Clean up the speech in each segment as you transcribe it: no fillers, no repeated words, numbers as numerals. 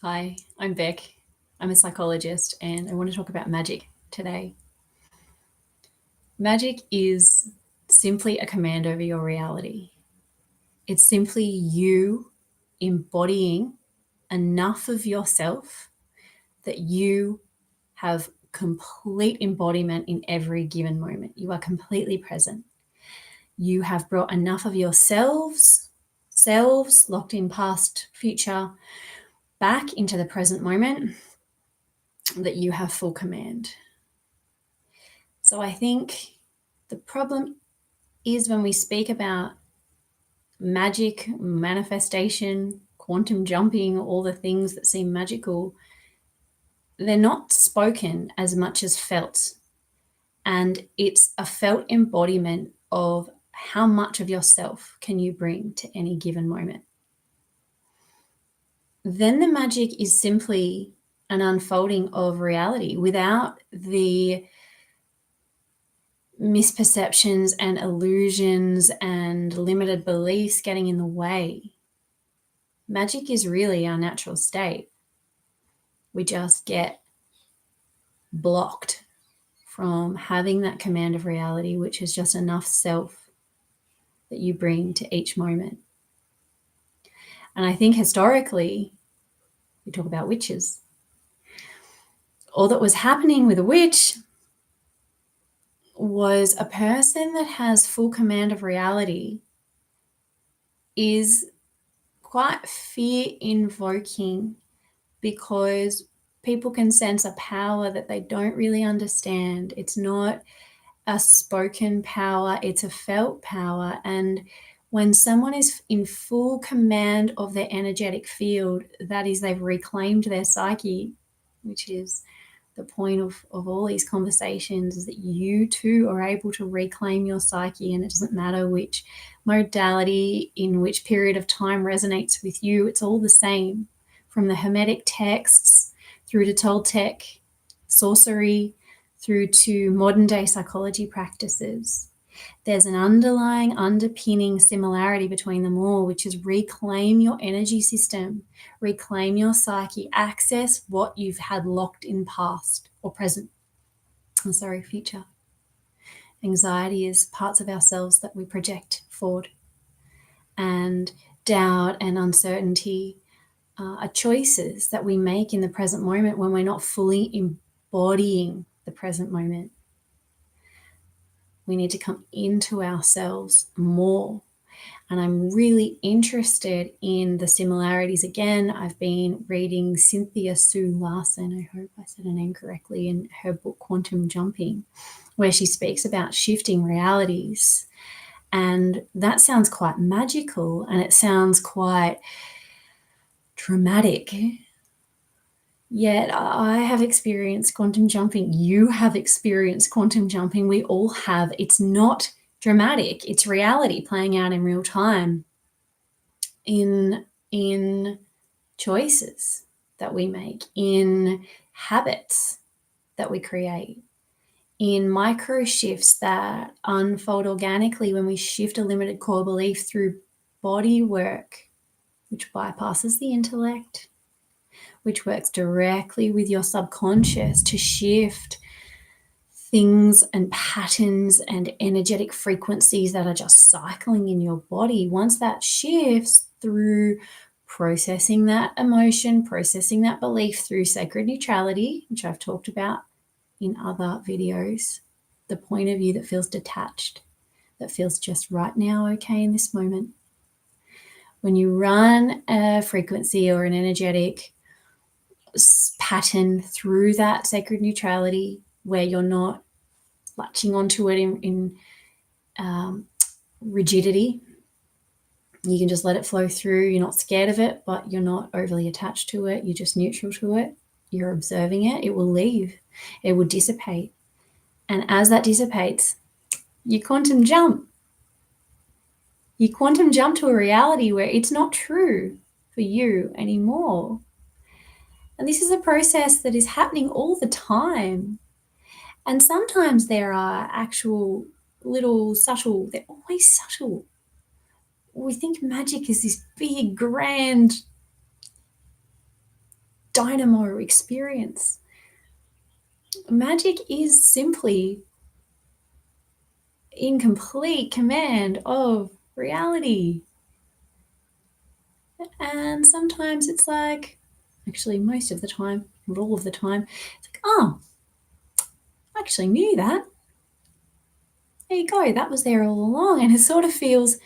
Hi, I'm Beck. I'm a psychologist and I want to talk about magic today. Magic is simply a command over your reality. It's simply you embodying enough of yourself that you have complete embodiment in every given moment. You are completely present. You have brought enough of yourselves, selves locked in past, future, back into the present moment that you have full command. So I think the problem is when we speak about magic, manifestation, quantum jumping, all the things that seem magical, they're not spoken as much as felt. And it's a felt embodiment of how much of yourself can you bring to any given moment. Then the magic is simply an unfolding of reality without the misperceptions and illusions and limited beliefs getting in the way. Magic is really our natural state. We just get blocked from having that command of reality, which is just enough self that you bring to each moment. And I think historically, we talk about witches. All that was happening with a witch was a person that has full command of reality is quite fear invoking because people can sense a power that they don't really understand. It's not a spoken power, it's a felt power. And when someone is in full command of their energetic field, that is, they've reclaimed their psyche, which is the point of all these conversations, is that you too are able to reclaim your psyche, and it doesn't matter which modality, in which period of time resonates with you, it's all the same. From the Hermetic texts through to Toltec sorcery, through to modern day psychology practices. There's an underpinning similarity between them all, which is reclaim your energy system, reclaim your psyche, access what you've had locked in past or present. Future. Anxiety is parts of ourselves that we project forward. And doubt and uncertainty are choices that we make in the present moment when we're not fully embodying the present moment. We need to come into ourselves more. And I'm really interested in the similarities. Again, I've been reading Cynthia Sue Larson, I hope I said her name correctly, in her book Quantum Jumping, where she speaks about shifting realities. And that sounds quite magical and it sounds quite dramatic. Yet I have experienced quantum jumping. You have experienced quantum jumping. We all have. It's not dramatic. It's reality playing out in real time in choices that we make, in habits that we create, in micro shifts that unfold organically when we shift a limited core belief through body work, which bypasses the intellect, which works directly with your subconscious to shift things and patterns and energetic frequencies that are just cycling in your body. Once that shifts through processing that emotion, processing that belief through sacred neutrality, which I've talked about in other videos, the point of view that feels detached, that feels just right now okay in this moment. When you run a frequency or an energetic pattern through that sacred neutrality, where you're not latching onto it in rigidity, you can just let it flow through. You're not scared of it, but you're not overly attached to it. You're just neutral to it. You're observing it. It will leave. It will dissipate. And as that dissipates, you quantum jump. You quantum jump to a reality where it's not true for you anymore. And this is a process that is happening all the time. And sometimes there are actual little subtle, they're always subtle. We think magic is this big, grand dynamo experience. Magic is simply in complete command of reality. And sometimes it's like, actually, most of the time, not all of the time, it's like, oh, I actually knew that. There you go, that was there all along. And it sort of feels,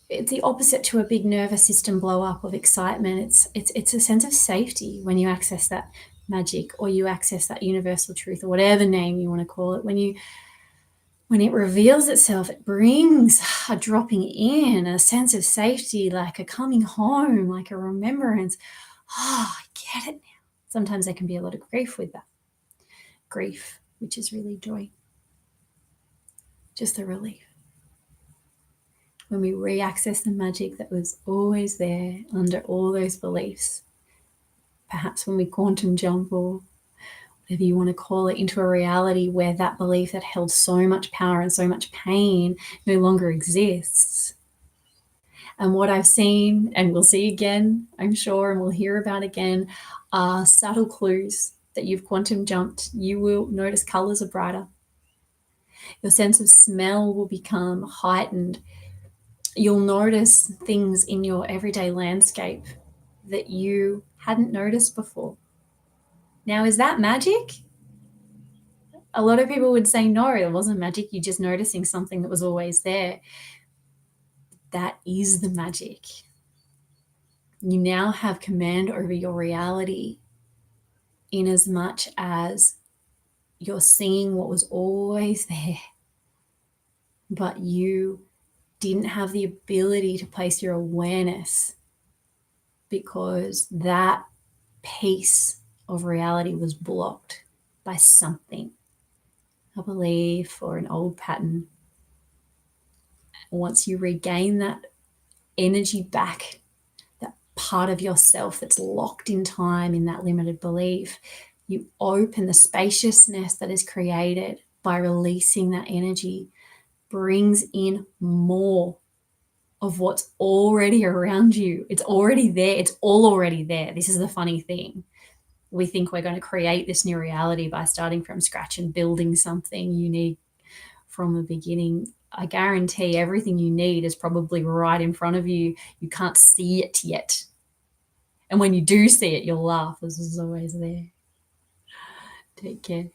it's the opposite to a big nervous system blow up of excitement. It's a sense of safety when you access that magic, or you access that universal truth, or whatever name you want to call it. When it reveals itself, it brings a dropping in, a sense of safety, like a coming home, like a remembrance. Oh, I get it now. Sometimes there can be a lot of grief with that. Grief, which is really joy. Just the relief. When we re-access the magic that was always there under all those beliefs, perhaps when we quantum jump, or whatever you want to call it, into a reality where that belief that held so much power and so much pain no longer exists. And what I've seen, and we'll see again, I'm sure, and we'll hear about again, are subtle clues that you've quantum jumped. You will notice colors are brighter. Your sense of smell will become heightened. You'll notice things in your everyday landscape that you hadn't noticed before. Now, is that magic? A lot of people would say, no, it wasn't magic. You're just noticing something that was always there. That is the magic. You now have command over your reality, in as much as you're seeing what was always there, but you didn't have the ability to place your awareness because that piece of reality was blocked by something, a belief or an old pattern. Once you regain that energy back, that part of yourself that's locked in time in that limited belief, you open the spaciousness that is created by releasing that energy, brings in more of what's already around you. It's already there. It's all already there. This is the funny thing. We think we're going to create this new reality by starting from scratch and building something unique from the beginning. I guarantee everything you need is probably right in front of you. You can't see it yet. And when you do see it, you'll laugh. This is always there. Take care.